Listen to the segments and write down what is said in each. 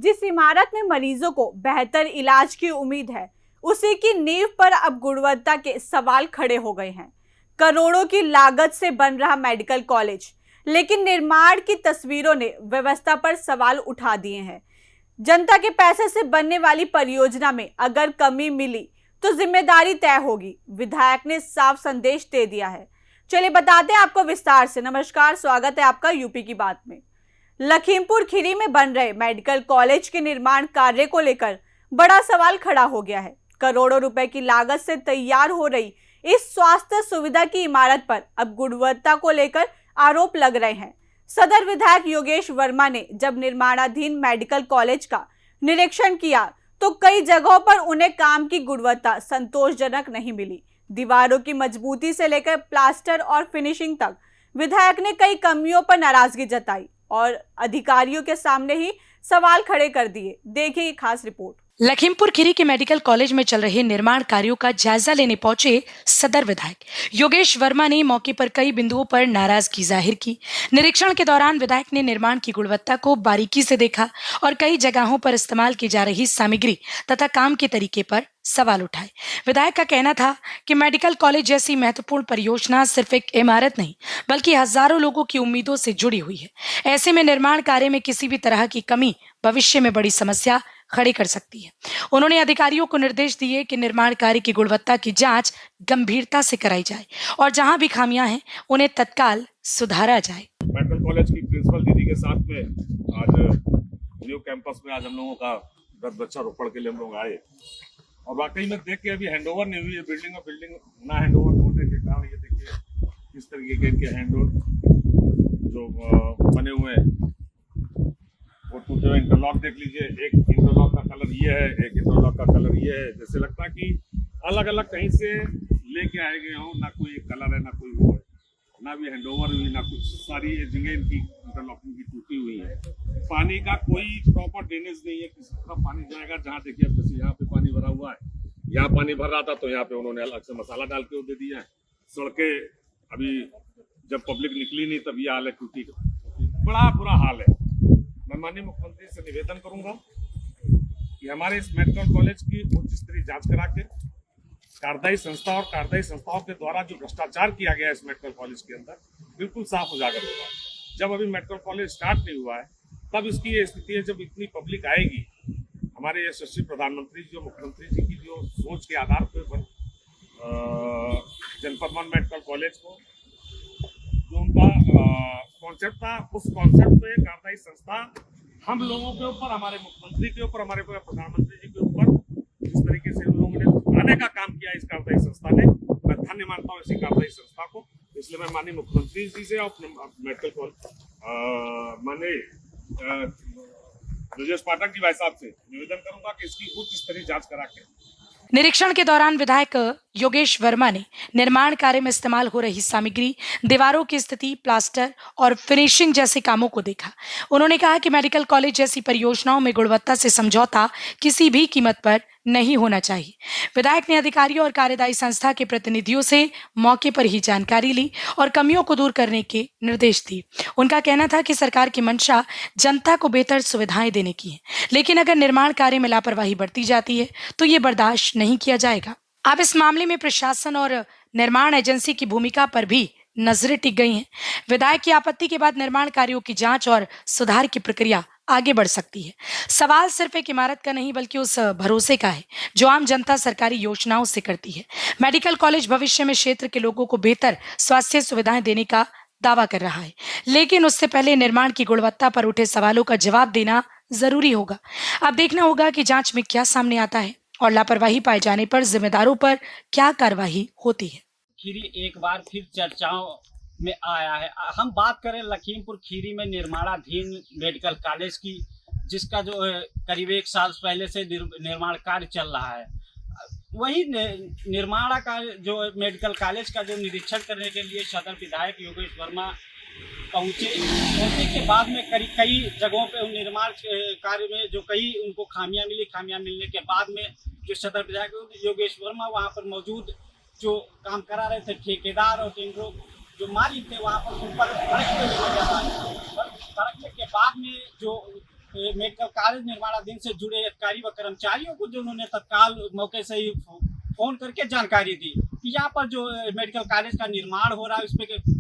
जिस इमारत में मरीजों को बेहतर इलाज की उम्मीद है, उसी की नींव पर अब गुणवत्ता के सवाल खड़े हो गए हैं। करोड़ों की लागत से बन रहा मेडिकल कॉलेज, लेकिन निर्माण की तस्वीरों ने व्यवस्था पर सवाल उठा दिए हैं। जनता के पैसे से बनने वाली परियोजना में अगर कमी मिली तो जिम्मेदारी तय होगी। विधायक ने साफ संदेश दे दिया है। चलिए बताते हैं आपको विस्तार से। नमस्कार, स्वागत है आपका यूपी की बात में। लखीमपुर खीरी में बन रहे मेडिकल कॉलेज के निर्माण कार्य को लेकर बड़ा सवाल खड़ा हो गया है। करोड़ों रुपए की लागत से तैयार हो रही इस स्वास्थ्य सुविधा की इमारत पर अब गुणवत्ता को लेकर आरोप लग रहे हैं। सदर विधायक योगेश वर्मा ने जब निर्माणाधीन मेडिकल कॉलेज का निरीक्षण किया तो कई जगहों पर उन्हें काम की गुणवत्ता संतोषजनक नहीं मिली। दीवारों की मजबूती से लेकर प्लास्टर और फिनिशिंग तक विधायक ने कई कमियों पर नाराजगी जताई और अधिकारियों के सामने ही सवाल खड़े कर दिए। देखिए ये खास रिपोर्ट। लखीमपुर खीरी के मेडिकल कॉलेज में चल रहे निर्माण कार्यों का जायजा लेने पहुंचे सदर विधायक योगेश वर्मा ने मौके पर कई बिंदुओं पर नाराजगी जाहिर की। निरीक्षण के दौरान विधायक ने निर्माण की गुणवत्ता को बारीकी से देखा और कई जगहों पर इस्तेमाल की जा रही सामग्री तथा काम के तरीके पर सवाल उठाए। विधायक का कहना था कि मेडिकल कॉलेज जैसी महत्वपूर्ण परियोजना सिर्फ एक इमारत नहीं बल्कि हजारों लोगों की उम्मीदों से जुड़ी हुई है। ऐसे में निर्माण कार्य में किसी भी तरह की कमी भविष्य में बड़ी समस्या खड़ी कर सकती है। उन्होंने अधिकारियों को निर्देश दिए कि निर्माण कार्य की गुणवत्ता की जांच गंभीरता से कराई जाए और जहां भी खामियां हैं उन्हें तत्काल सुधारा जाए। मेडिकल कॉलेज की प्रिंसिपल दीदी के साथ में आज न्यू कैंपस में आज हम लोगों का वृक्षारोपण के लिए हम लोग आए और वाकई में देख के अभी हैंडओवर नहीं हुई है बिल्डिंग और बिल्डिंग ना हैंडओवर होने के कारण ये देखिए किस तरीके के इनके हैंडओवर जो बने हुए हैं वो टूटे हुए इंटरलॉक देख लीजिए। एक इंटरलॉक का कलर ये है, एक इंटरलॉक का कलर ये है। जैसे लगता है कि अलग अलग कहीं से लेके आए गए हों। ना कोई कलर है, ना कोई वो है, ना भी हैंडओवर हुई, ना कुछ। सारी जगह इनकी इंटरलॉकिंग की टूटी हुई है। पानी का कोई प्रॉपर ड्रेनेज नहीं है। किसी तरफ पानी जाएगा जहाँ देखिए अब जैसे यहाँ पे पानी भरा हुआ है, यहाँ पानी भर रहा था तो यहाँ पे उन्होंने अलग से मसाला डाल के दे दिया है। सड़कें अभी जब पब्लिक निकली नहीं तब ये हाल है, टूटी। बड़ा बुरा हाल है। मैं माननीय मुख्यमंत्री से निवेदन करूंगा कि हमारे इस मेडिकल कॉलेज की उच्च स्तरीय जांच करा के कार्यदायी संस्था और कार्यदायी संस्थाओं के द्वारा जो भ्रष्टाचार किया गया है इस मेडिकल कॉलेज के अंदर बिल्कुल साफ उजागर होगा। जब अभी मेडिकल कॉलेज स्टार्ट नहीं हुआ है तब इसकी ये स्थिति है। जब इतनी पब्लिक आएगी, हमारे यशस्वी प्रधानमंत्री जी और मुख्यमंत्री जी की जो सोच के आधार पर जनपद मेडिकल कॉलेज को जो उनका कॉन्सेप्ट था, उस कॉन्सेप्ट पे कार्यदायी संस्था हम लोगों के ऊपर, हमारे मुख्यमंत्री के ऊपर, हमारे प्रधानमंत्री जी के ऊपर जिस तरीके से उन लोगों ने आने का काम किया इस कार्यदायी संस्था ने, मैं धन्य मानता हूँ इसी कार्यदायी संस्था को। इसलिए मैं माननीय मुख्यमंत्री जी से और मेडिकल कॉलेज माननीय ब्रजेश पाठक जी भाई साहब से निवेदन करूंगा कि इसकी उच्च स्तरीय जांच करा के। निरीक्षण के दौरान विधायक योगेश वर्मा ने निर्माण कार्य में इस्तेमाल हो रही सामग्री, दीवारों की स्थिति, प्लास्टर और फिनिशिंग जैसे कामों को देखा। उन्होंने कहा कि मेडिकल कॉलेज जैसी परियोजनाओं में गुणवत्ता से समझौता किसी भी कीमत पर नहीं होना चाहिए। विधायक ने अधिकारियों और कार्यदायी संस्था के प्रतिनिधियों से मौके पर ही जानकारी ली और कमियों को दूर करने के निर्देश दिए। उनका कहना था कि सरकार की मंशा जनता को बेहतर सुविधाएं देने की है, लेकिन अगर निर्माण कार्य में लापरवाही बरती जाती है तो ये बर्दाश्त नहीं किया जाएगा। अब इस मामले में प्रशासन और निर्माण एजेंसी की भूमिका पर भी नजरें टिक गई हैं। विधायक की आपत्ति के बाद निर्माण कार्यों की जांच और सुधार की प्रक्रिया आगे बढ़ सकती है। सवाल सिर्फ एक इमारत का नहीं बल्कि उस भरोसे का है जो आम जनता सरकारी योजनाओं से करती है। मेडिकल कॉलेज भविष्य में क्षेत्र के लोगों को बेहतर स्वास्थ्य सुविधाएं देने का दावा कर रहा है, लेकिन उससे पहले निर्माण की गुणवत्ता पर उठे सवालों का जवाब देना जरूरी होगा। अब देखना होगा कि जांच में क्या सामने आता है और लापरवाही पाए जाने पर जिम्मेदारों पर क्या कार्रवाई होती है। खीरी एक बार फिर चर्चाओं में आया है। हम बात करें लखीमपुर खीरी में निर्माणाधीन मेडिकल कॉलेज की, जिसका जो करीब 1 साल पहले से निर्माण कार्य चल रहा है। वही निर्माण का जो मेडिकल कॉलेज का जो निरीक्षण करने के लिए सदर विधायक योगेश वर्मा पहुंचने के बाद में कई जगहों पे निर्माण कार्य में जो कई उनको खामियां मिलने के बाद में जो सदर विधायक योगेश वर्मा वहाँ पर मौजूद जो काम करा रहे थे, ठेकेदार और टेंडरों जो मालिक थे, वहाँ पर ऊपर भड़कने के बाद में जो मेडिकल कॉलेज निर्माणाधीन से जुड़े अधिकारी व कर्मचारियों को जो उन्होंने तत्काल मौके से ही फोन करके जानकारी दी कि यहाँ पर जो मेडिकल कॉलेज का निर्माण हो रहा है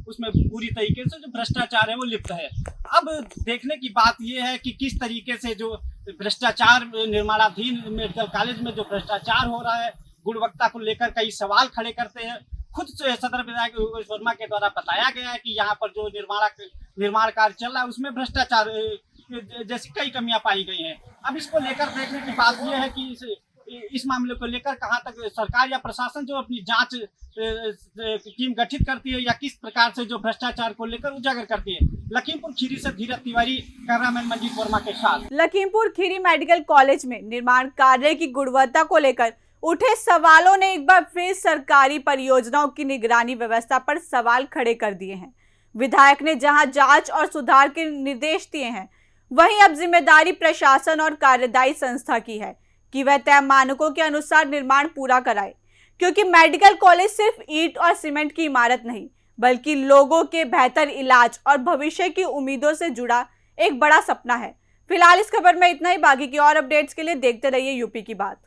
उसमें पूरी तरीके से जो भ्रष्टाचार है वो लिप्त है। अब देखने की बात यह है कि किस तरीके से जो भ्रष्टाचार निर्माणाधीन मेडिकल कॉलेज में जो भ्रष्टाचार हो रहा है, गुणवत्ता को लेकर कई सवाल खड़े करते हैं। खुद सदर विधायक योगेश वर्मा के द्वारा बताया गया है कि यहाँ पर जो निर्माण कार्य चल रहा है उसमें भ्रष्टाचार जैसी कई कमियां पाई गई हैं। अब इसको लेकर देखने की बात यह है कि इस मामले को लेकर कहां तक सरकार या प्रशासन जो अपनी जांच टीम गठित करती है या किस प्रकार से जो भ्रष्टाचार को लेकर उजागर करती है। लखीमपुर खीरी से धीरज तिवारी, कैमरामैन मंजीत वर्मा के साथ। लखीमपुर खीरी मेडिकल कॉलेज में निर्माण कार्य की गुणवत्ता को लेकर उठे सवालों ने एक बार फिर सरकारी परियोजनाओं की निगरानी व्यवस्था पर सवाल खड़े कर दिए हैं। विधायक ने जहां जांच और सुधार के निर्देश दिए हैं, वहीं अब जिम्मेदारी प्रशासन और कार्यदायी संस्था की है कि वह तय मानकों के अनुसार निर्माण पूरा कराए, क्योंकि मेडिकल कॉलेज सिर्फ ईंट और सीमेंट की इमारत नहीं बल्कि लोगों के बेहतर इलाज और भविष्य की उम्मीदों से जुड़ा एक बड़ा सपना है। फिलहाल इस खबर में इतना ही। बाकी की और अपडेट्स के लिए देखते रहिए यूपी की बात।